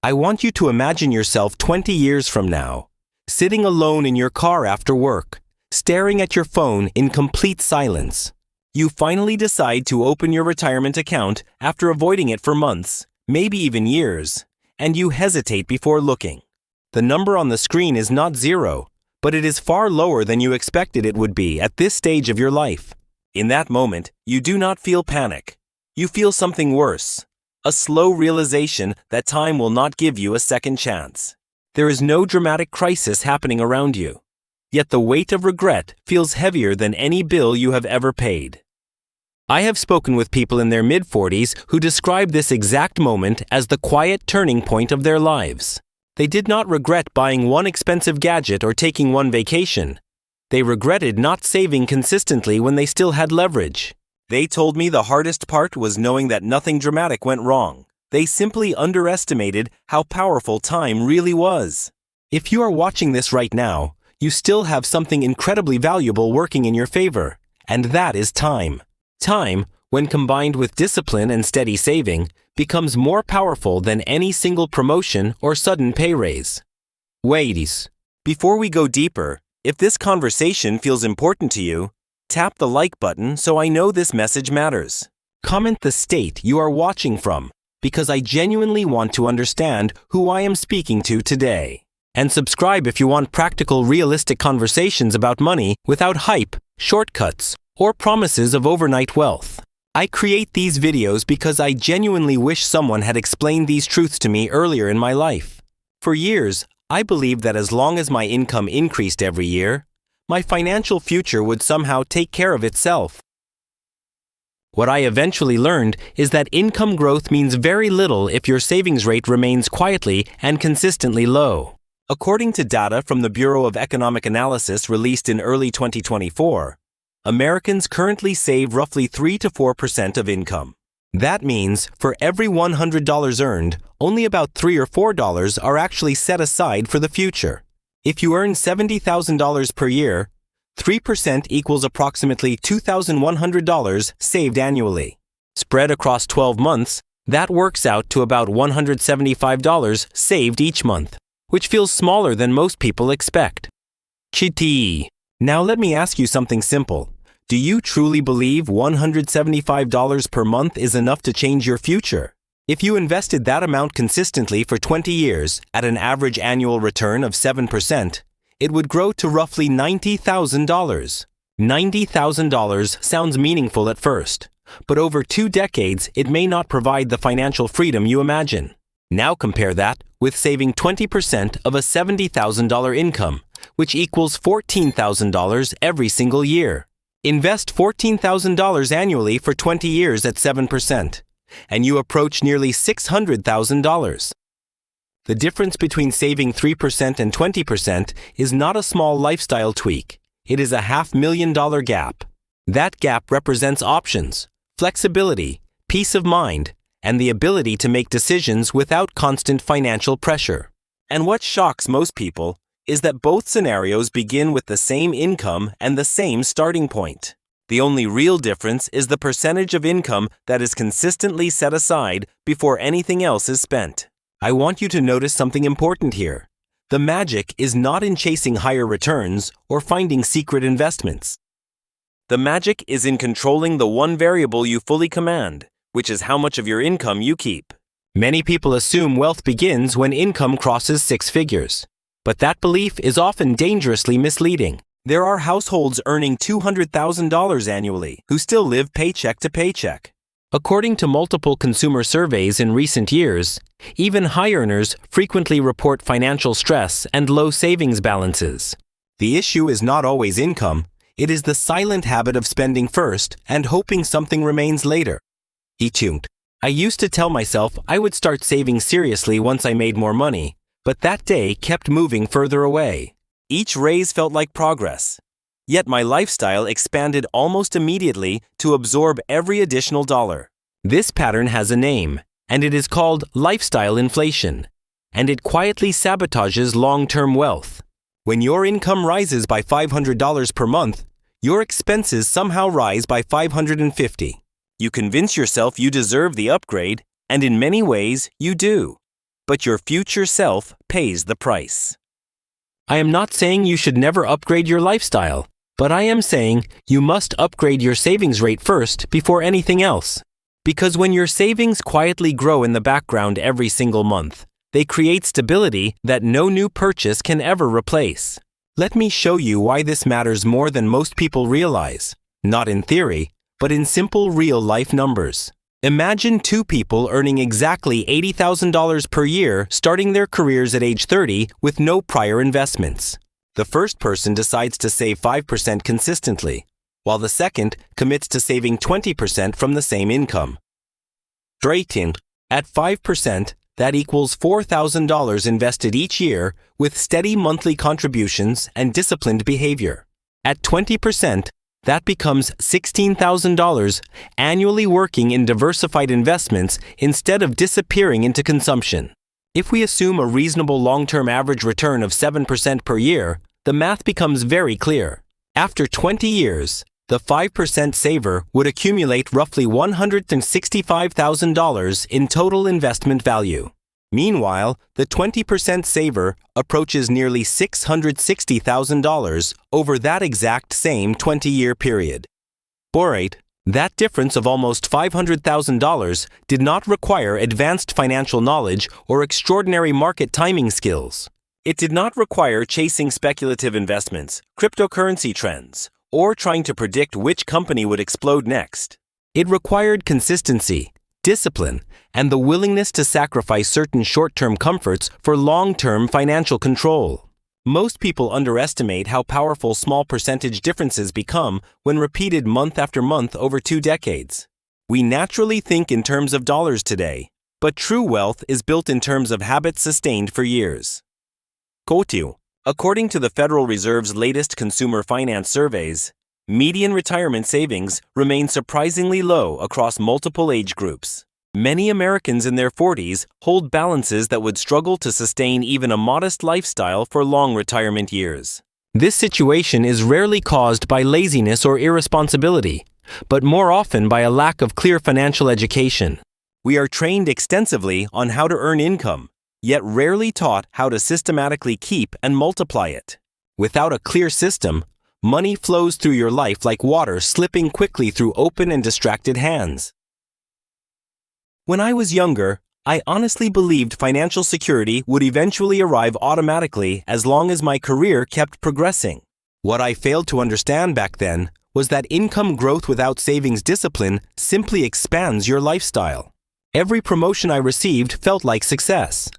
I want you to imagine yourself 20 years from now, sitting alone in your car after work, staring at your phone in complete silence. You finally decide to open your retirement account after avoiding it for months, maybe even years, and you hesitate before looking. The number on the screen is not zero, but it is far lower than you expected it would be at this stage of your life. In that moment, you do not feel panic. You feel something worse, a slow realization that time will not give you a second chance. There is no dramatic crisis happening around you, yet the weight of regret feels heavier than any bill you have ever paid. I have spoken with people in their mid-40s who describe this exact moment as the quiet turning point of their lives. They did not regret buying one expensive gadget or taking one vacation. They regretted not saving consistently when they still had leverage. They told me the hardest part was knowing that nothing dramatic went wrong. They simply underestimated how powerful time really was. If you are watching this right now, you still have something incredibly valuable working in your favor, and that is time. Time, when combined with discipline and steady saving, becomes more powerful than any single promotion or sudden pay raise. Ladies, before we go deeper, if this conversation feels important to you, tap the like button so I know this message matters. Comment the state you are watching from, because I genuinely want to understand who I am speaking to today. And subscribe if you want practical, realistic conversations about money without hype, shortcuts, or promises of overnight wealth. I create these videos because I genuinely wish someone had explained these truths to me earlier in my life. For years, I believed that as long as my income increased every year, my financial future would somehow take care of itself. What I eventually learned is that income growth means very little if your savings rate remains quietly and consistently low. According to data from the Bureau of Economic Analysis released in early 2024, Americans currently save roughly 3 to 4% of income. That means for every $100 earned, only about $3 or $4 are actually set aside for the future. If you earn $70,000 per year, 3% equals approximately $2,100 saved annually. Spread across 12 months, that works out to about $175 saved each month, which feels smaller than most people expect. Chitty. Now let me ask you something simple. Do you truly believe $175 per month is enough to change your future? If you invested that amount consistently for 20 years at an average annual return of 7%, it would grow to roughly $90,000. $90,000 sounds meaningful at first, but over 2 decades it may not provide the financial freedom you imagine. Now compare that with saving 20% of a $70,000 income, which equals $14,000 every single year. Invest $14,000 annually for 20 years at 7%, and you approach nearly $600,000. The difference between saving 3% and 20% is not a small lifestyle tweak. It is a $500,000 gap. That gap represents options, flexibility, peace of mind, and the ability to make decisions without constant financial pressure. And what shocks most people is that both scenarios begin with the same income and the same starting point. The only real difference is the percentage of income that is consistently set aside before anything else is spent. I want you to notice something important here. The magic is not in chasing higher returns or finding secret investments. The magic is in controlling the one variable you fully command, which is how much of your income you keep. Many people assume wealth begins when income crosses 6 figures. But that belief is often dangerously misleading. There are households earning $200,000 annually who still live paycheck to paycheck. According to multiple consumer surveys in recent years, even high earners frequently report financial stress and low savings balances. The issue is not always income. It is the silent habit of spending first and hoping something remains later. I used to tell myself I would start saving seriously once I made more money, but that day kept moving further away. Each raise felt like progress. Yet my lifestyle expanded almost immediately to absorb every additional dollar. This pattern has a name, and it is called lifestyle inflation, and it quietly sabotages long-term wealth. When your income rises by $500 per month, your expenses somehow rise by $550. You convince yourself you deserve the upgrade, and in many ways, you do. but your future self pays the price. I am not saying you should never upgrade your lifestyle, but I am saying you must upgrade your savings rate first before anything else. Because when your savings quietly grow in the background every single month, they create stability that no new purchase can ever replace. Let me show you why this matters more than most people realize, not in theory, but in simple real-life numbers. Imagine two people earning exactly $80,000 per year starting their careers at age 30 with no prior investments. The first person decides to save 5% consistently, while the second commits to saving 20% from the same income. Rating: at 5%, that equals $4,000 invested each year with steady monthly contributions and disciplined behavior. At 20%, that becomes $16,000 annually working in diversified investments instead of disappearing into consumption. If we assume a reasonable long-term average return of 7% per year, the math becomes very clear. After 20 years, the 5% saver would accumulate roughly $165,000 in total investment value. Meanwhile, the 20% saver approaches nearly $660,000 over that exact same 20-year period. Borate, that difference of almost $500,000 did not require advanced financial knowledge or extraordinary market timing skills. It did not require chasing speculative investments, cryptocurrency trends, or trying to predict which company would explode next. It required consistency, discipline, and the willingness to sacrifice certain short-term comforts for long-term financial control. Most people underestimate how powerful small percentage differences become when repeated month after month over 2 decades. We naturally think in terms of dollars today, but true wealth is built in terms of habits sustained for years. Kotyu. According to the Federal Reserve's latest consumer finance surveys, median retirement savings remain surprisingly low across multiple age groups. Many Americans in their 40s hold balances that would struggle to sustain even a modest lifestyle for long retirement years. This situation is rarely caused by laziness or irresponsibility, but more often by a lack of clear financial education. We are trained extensively on how to earn income, yet rarely taught how to systematically keep and multiply it. Without a clear system, money flows through your life like water slipping quickly through open and distracted hands. When I was younger, I honestly believed financial security would eventually arrive automatically as long as my career kept progressing. What I failed to understand back then was that income growth without savings discipline simply expands your lifestyle. Every promotion I received felt like success,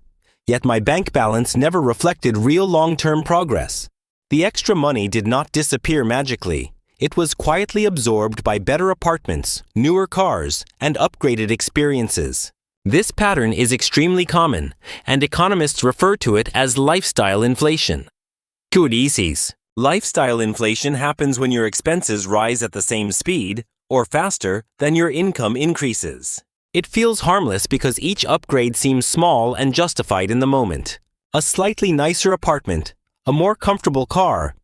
yet my bank balance never reflected real long-term progress. The extra money did not disappear magically. It was quietly absorbed by better apartments, newer cars, and upgraded experiences. This pattern is extremely common, and economists refer to it as lifestyle inflation. Kudisis. Lifestyle inflation happens when your expenses rise at the same speed, or faster, than your income increases. It feels harmless because each upgrade seems small and justified in the moment. A slightly nicer apartment, a more comfortable car,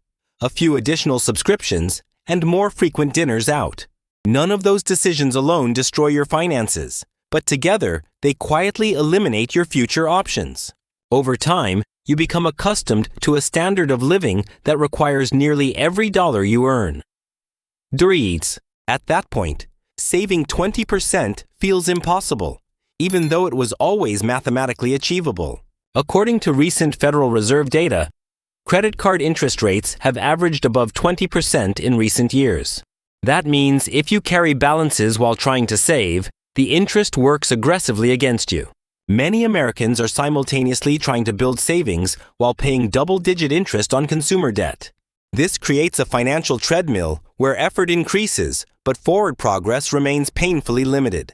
a few additional subscriptions, and more frequent dinners out. None of those decisions alone destroy your finances, but together they quietly eliminate your future options. Over time, you become accustomed to a standard of living that requires nearly every dollar you earn. Dreeds. At that point, saving 20% feels impossible, even though it was always mathematically achievable. According to recent Federal Reserve data, credit card interest rates have averaged above 20% in recent years. That means if you carry balances while trying to save, the interest works aggressively against you. Many Americans are simultaneously trying to build savings while paying double-digit interest on consumer debt. This creates a financial treadmill where effort increases, but forward progress remains painfully limited.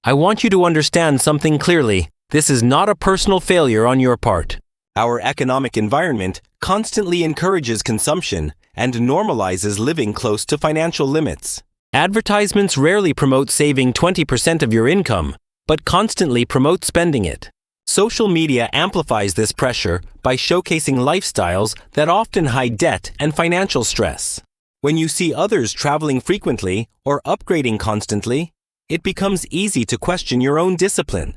I want you to understand something clearly. This is not a personal failure on your part. Our economic environment constantly encourages consumption and normalizes living close to financial limits. Advertisements rarely promote saving 20% of your income, but constantly promote spending it. Social media amplifies this pressure by showcasing lifestyles that often hide debt and financial stress. When you see others traveling frequently or upgrading constantly, it becomes easy to question your own discipline.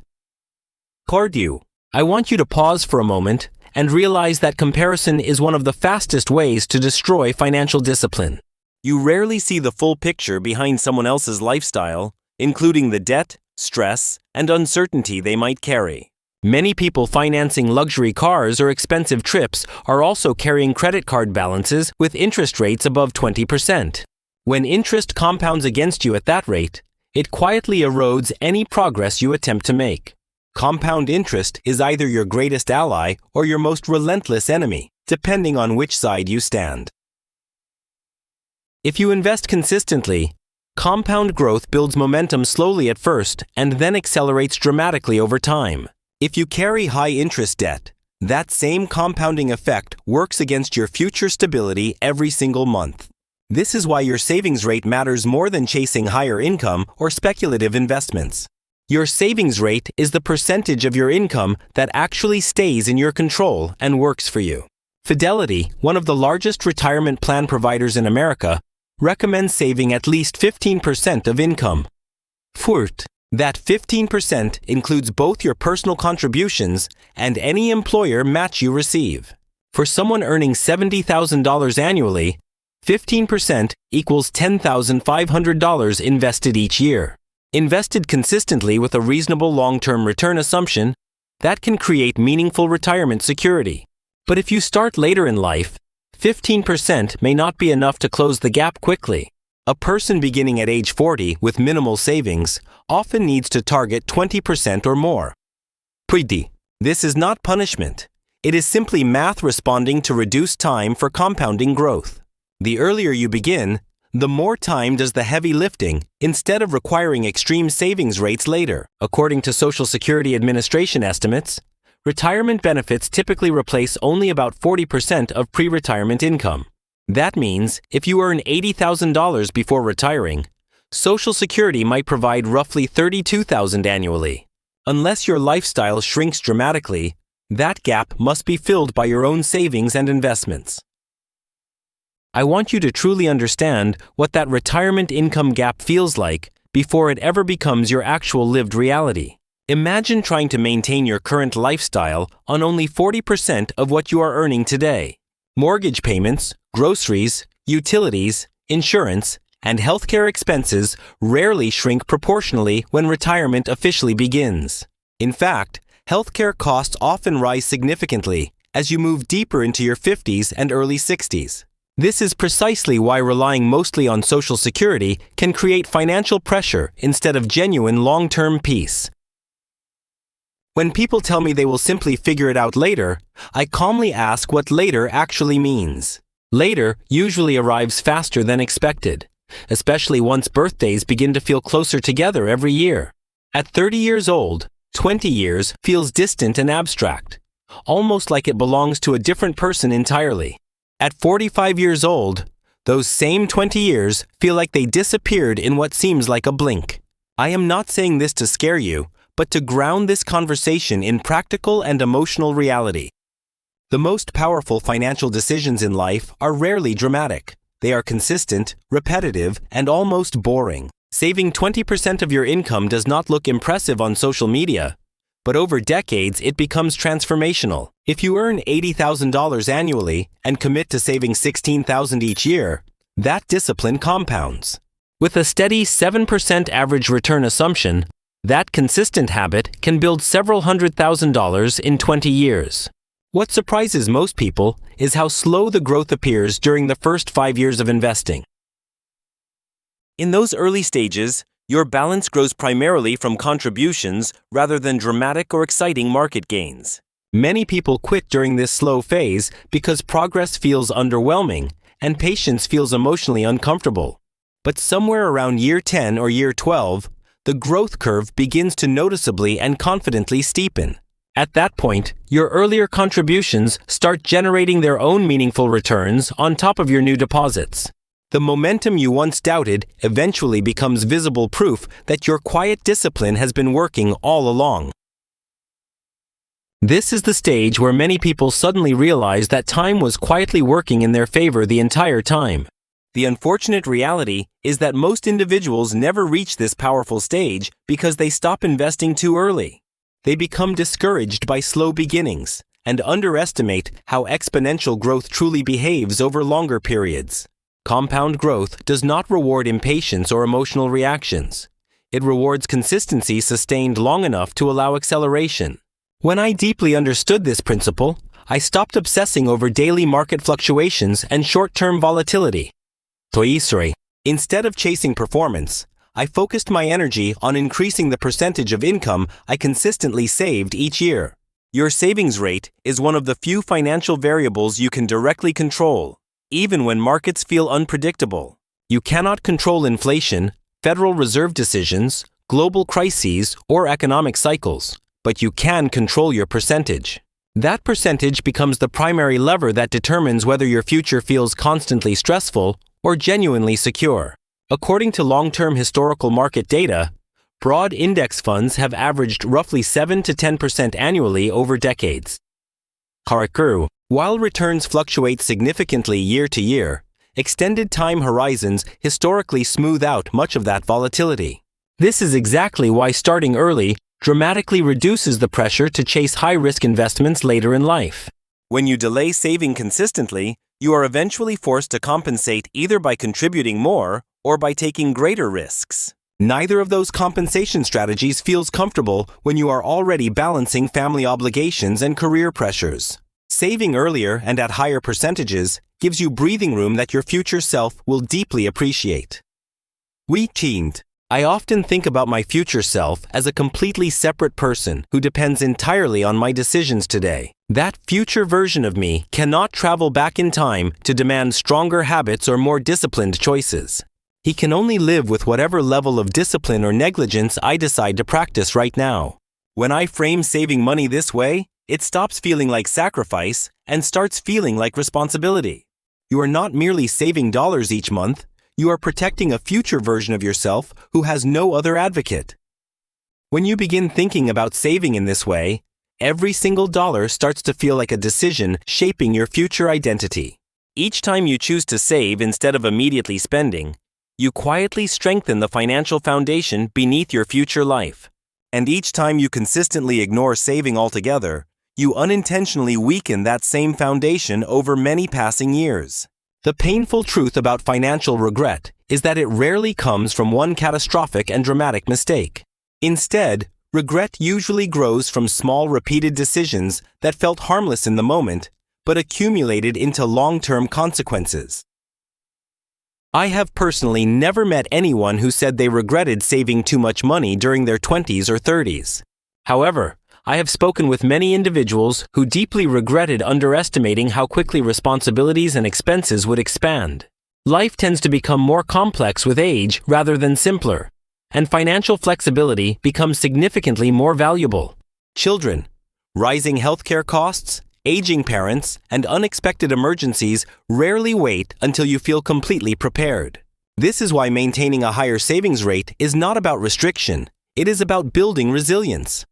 Cardew. I want you to pause for a moment and realize that comparison is one of the fastest ways to destroy financial discipline. You rarely see the full picture behind someone else's lifestyle, including the debt, stress, and uncertainty they might carry. Many people financing luxury cars or expensive trips are also carrying credit card balances with interest rates above 20%. When interest compounds against you at that rate, it quietly erodes any progress you attempt to make. Compound interest is either your greatest ally or your most relentless enemy, depending on which side you stand. If you invest consistently, compound growth builds momentum slowly at first and then accelerates dramatically over time. If you carry high-interest debt, that same compounding effect works against your future stability every single month. This is why your savings rate matters more than chasing higher income or speculative investments. Your savings rate is the percentage of your income that actually stays in your control and works for you. Fidelity, one of the largest retirement plan providers in America, recommends saving at least 15% of income. Furt, that 15% includes both your personal contributions and any employer match you receive. For someone earning $70,000 annually, 15% equals $10,500 invested each year. Invested consistently with a reasonable long-term return assumption, that can create meaningful retirement security. But if you start later in life, 15% may not be enough to close the gap quickly. A person beginning at age 40 with minimal savings often needs to target 20% or more. Pretty. This is not punishment. It is simply math responding to reduced time for compounding growth. The earlier you begin, the more time does the heavy lifting instead of requiring extreme savings rates later. According to Social Security Administration estimates, retirement benefits typically replace only about 40% of pre-retirement income. That means if you earn $80,000 before retiring, Social Security might provide roughly $32,000 annually. Unless your lifestyle shrinks dramatically, that gap must be filled by your own savings and investments. I want you to truly understand what that retirement income gap feels like before it ever becomes your actual lived reality. Imagine trying to maintain your current lifestyle on only 40% of what you are earning today. Mortgage payments, groceries, utilities, insurance, and healthcare expenses rarely shrink proportionally when retirement officially begins. In fact, healthcare costs often rise significantly as you move deeper into your 50s and early 60s. This is precisely why relying mostly on Social Security can create financial pressure instead of genuine long-term peace. When people tell me they will simply figure it out later, I calmly ask what later actually means. Later usually arrives faster than expected, especially once birthdays begin to feel closer together every year. At 30 years old, 20 years feels distant and abstract, almost like it belongs to a different person entirely. At 45 years old, those same 20 years feel like they disappeared in what seems like a blink. I am not saying this to scare you, but to ground this conversation in practical and emotional reality. The most powerful financial decisions in life are rarely dramatic. They are consistent, repetitive, and almost boring. Saving 20% of your income does not look impressive on social media, but over decades it becomes transformational. If you earn $80,000 annually and commit to saving $16,000 each year, that discipline compounds. With a steady 7% average return assumption, that consistent habit can build several $100,000 in 20 years. What surprises most people is how slow the growth appears during the first 5 years of investing. In those early stages, your balance grows primarily from contributions rather than dramatic or exciting market gains. Many people quit during this slow phase because progress feels underwhelming and patience feels emotionally uncomfortable. But somewhere around year 10 or year 12, the growth curve begins to noticeably and confidently steepen. At that point, your earlier contributions start generating their own meaningful returns on top of your new deposits. The momentum you once doubted eventually becomes visible proof that your quiet discipline has been working all along. This is the stage where many people suddenly realize that time was quietly working in their favor the entire time. The unfortunate reality is that most individuals never reach this powerful stage because they stop investing too early. They become discouraged by slow beginnings and underestimate how exponential growth truly behaves over longer periods. Compound growth does not reward impatience or emotional reactions. It rewards consistency sustained long enough to allow acceleration. When I deeply understood this principle, I stopped obsessing over daily market fluctuations and short-term volatility. Instead of chasing performance, I focused my energy on increasing the percentage of income I consistently saved each year. Your savings rate is one of the few financial variables you can directly control, even when markets feel unpredictable. You cannot control inflation, Federal Reserve decisions, global crises, or economic cycles, but you can control your percentage. That percentage becomes the primary lever that determines whether your future feels constantly stressful or genuinely secure. According to long-term historical market data, broad index funds have averaged roughly 7 to 10% annually over decades. While returns fluctuate significantly year to year, extended time horizons historically smooth out much of that volatility. This is exactly why starting early dramatically reduces the pressure to chase high-risk investments later in life. When you delay saving consistently, you are eventually forced to compensate either by contributing more or by taking greater risks. Neither of those compensation strategies feels comfortable when you are already balancing family obligations and career pressures. Saving earlier and at higher percentages gives you breathing room that your future self will deeply appreciate. I often think about my future self as a completely separate person who depends entirely on my decisions today. That future version of me cannot travel back in time to demand stronger habits or more disciplined choices. He can only live with whatever level of discipline or negligence I decide to practice right now. When I frame saving money this way, it stops feeling like sacrifice and starts feeling like responsibility. You are not merely saving dollars each month, you are protecting a future version of yourself who has no other advocate. When you begin thinking about saving in this way, every single dollar starts to feel like a decision shaping your future identity. Each time you choose to save instead of immediately spending, you quietly strengthen the financial foundation beneath your future life. And each time you consistently ignore saving altogether, you unintentionally weaken that same foundation over many passing years. The painful truth about financial regret is that it rarely comes from one catastrophic and dramatic mistake. Instead, regret usually grows from small repeated decisions that felt harmless in the moment, but accumulated into long-term consequences. I have personally never met anyone who said they regretted saving too much money during their 20s or 30s. However, I have spoken with many individuals who deeply regretted underestimating how quickly responsibilities and expenses would expand. Life tends to become more complex with age rather than simpler, and financial flexibility becomes significantly more valuable. Children, rising healthcare costs, aging parents, and unexpected emergencies rarely wait until you feel completely prepared. This is why maintaining a higher savings rate is not about restriction, it is about building resilience.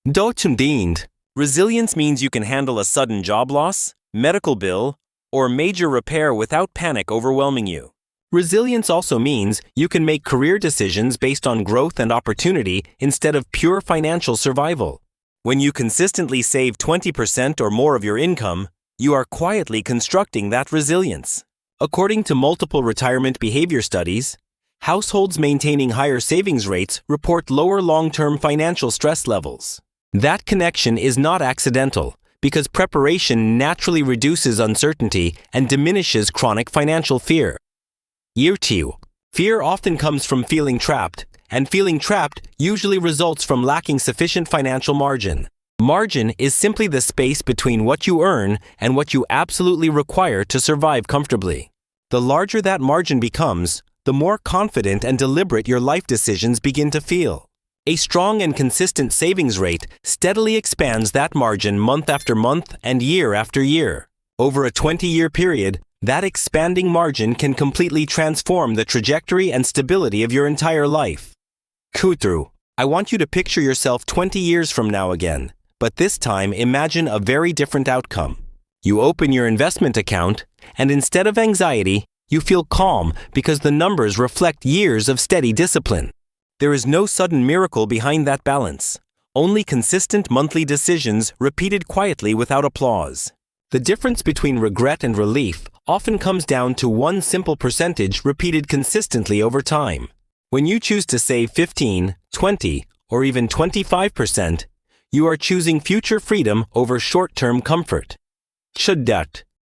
Resilience means you can handle a sudden job loss, medical bill, or major repair without panic overwhelming you. Resilience also means you can make career decisions based on growth and opportunity instead of pure financial survival. When you consistently save 20% or more of your income, you are quietly constructing that resilience. According to multiple retirement behavior studies, households maintaining higher savings rates report lower long-term financial stress levels. That connection is not accidental, because preparation naturally reduces uncertainty and diminishes chronic financial fear. Year 2. Fear often comes from feeling trapped, and feeling trapped usually results from lacking sufficient financial margin. Margin is simply the space between what you earn and what you absolutely require to survive comfortably. The larger that margin becomes, the more confident and deliberate your life decisions begin to feel. A strong and consistent savings rate steadily expands that margin month after month and year after year. Over a 20-year period, that expanding margin can completely transform the trajectory and stability of your entire life. I want you to picture yourself 20 years from now again, but this time imagine a very different outcome. You open your investment account, and instead of anxiety, you feel calm because the numbers reflect years of steady discipline. There is no sudden miracle behind that balance. only consistent monthly decisions repeated quietly without applause. The difference between regret and relief often comes down to one simple percentage repeated consistently over time. When you choose to save 15, 20, or even 25%, you are choosing future freedom over short-term comfort.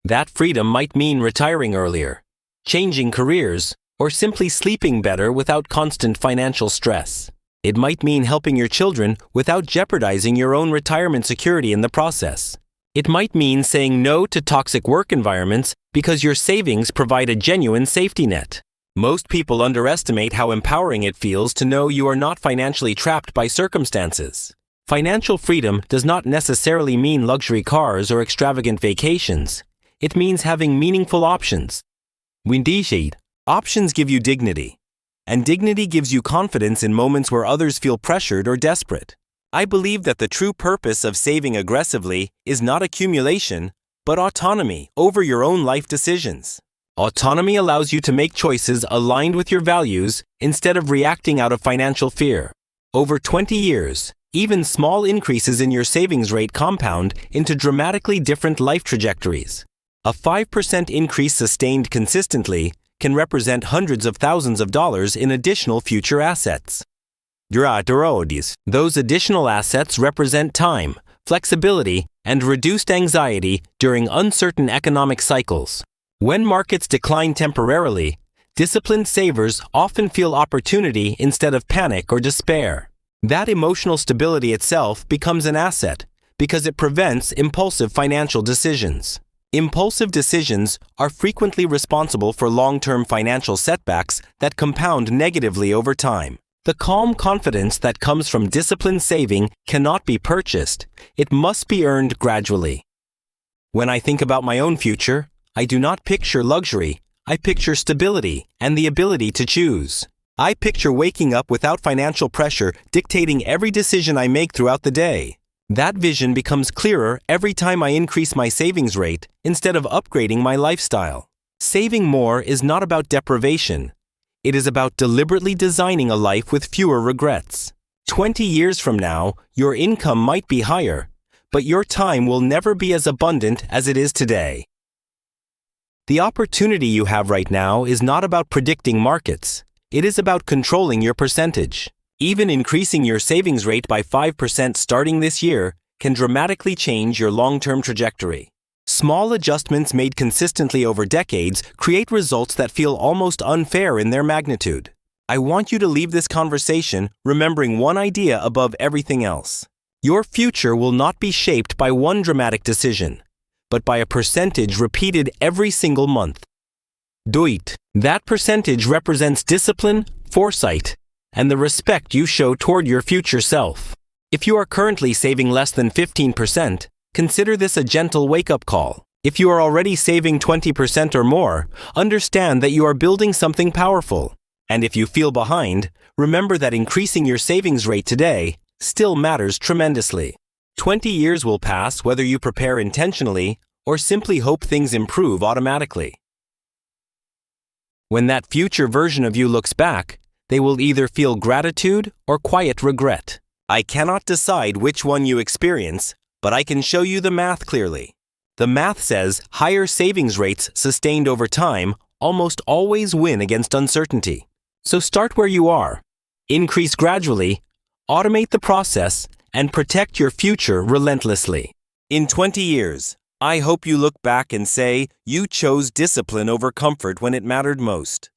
That freedom might mean retiring earlier, changing careers, or simply sleeping better without constant financial stress. It might mean helping your children without jeopardizing your own retirement security in the process. It might mean saying no to toxic work environments because your savings provide a genuine safety net. Most people underestimate how empowering it feels to know you are not financially trapped by circumstances. Financial freedom does not necessarily mean luxury cars or extravagant vacations. It means having meaningful options. Options give you dignity, and dignity gives you confidence in moments where others feel pressured or desperate. I believe that the true purpose of saving aggressively is not accumulation, but autonomy over your own life decisions. Autonomy allows you to make choices aligned with your values instead of reacting out of financial fear. Over 20 years, even small increases in your savings rate compound into dramatically different life trajectories. A 5% increase sustained consistently can represent hundreds of thousands of dollars in additional future assets. Those additional assets represent time, flexibility, and reduced anxiety during uncertain economic cycles. When markets decline temporarily, disciplined savers often feel opportunity instead of panic or despair. That emotional stability itself becomes an asset because it prevents impulsive financial decisions. Impulsive decisions are frequently responsible for long-term financial setbacks that compound negatively over time. The calm confidence that comes from disciplined saving cannot be purchased. It must be earned gradually. When I think about my own future, I do not picture luxury. I picture stability and the ability to choose. I picture waking up without financial pressure dictating every decision I make throughout the day. That vision becomes clearer every time I increase my savings rate instead of upgrading my lifestyle. Saving more is not about deprivation. It is about deliberately designing a life with fewer regrets. 20 years from now, your income might be higher, but your time will never be as abundant as it is today. The opportunity you have right now is not about predicting markets. It is about controlling your percentage. Even increasing your savings rate by 5% starting this year can dramatically change your long-term trajectory. Small adjustments made consistently over decades create results that feel almost unfair in their magnitude. I want you to leave this conversation remembering one idea above everything else. Your future will not be shaped by one dramatic decision, but by a percentage repeated every single month. That percentage represents discipline, foresight, and the respect you show toward your future self. If you are currently saving less than 15%, consider this a gentle wake-up call. If you are already saving 20% or more, understand that you are building something powerful. And if you feel behind, remember that increasing your savings rate today still matters tremendously. 20 years will pass whether you prepare intentionally or simply hope things improve automatically. When that future version of you looks back, they will either feel gratitude or quiet regret. I cannot decide which one you experience, but I can show you the math clearly. The math says higher savings rates sustained over time almost always win against uncertainty. So start where you are. Increase gradually, automate the process, and protect your future relentlessly. In 20 years, I hope you look back and say you chose discipline over comfort when it mattered most.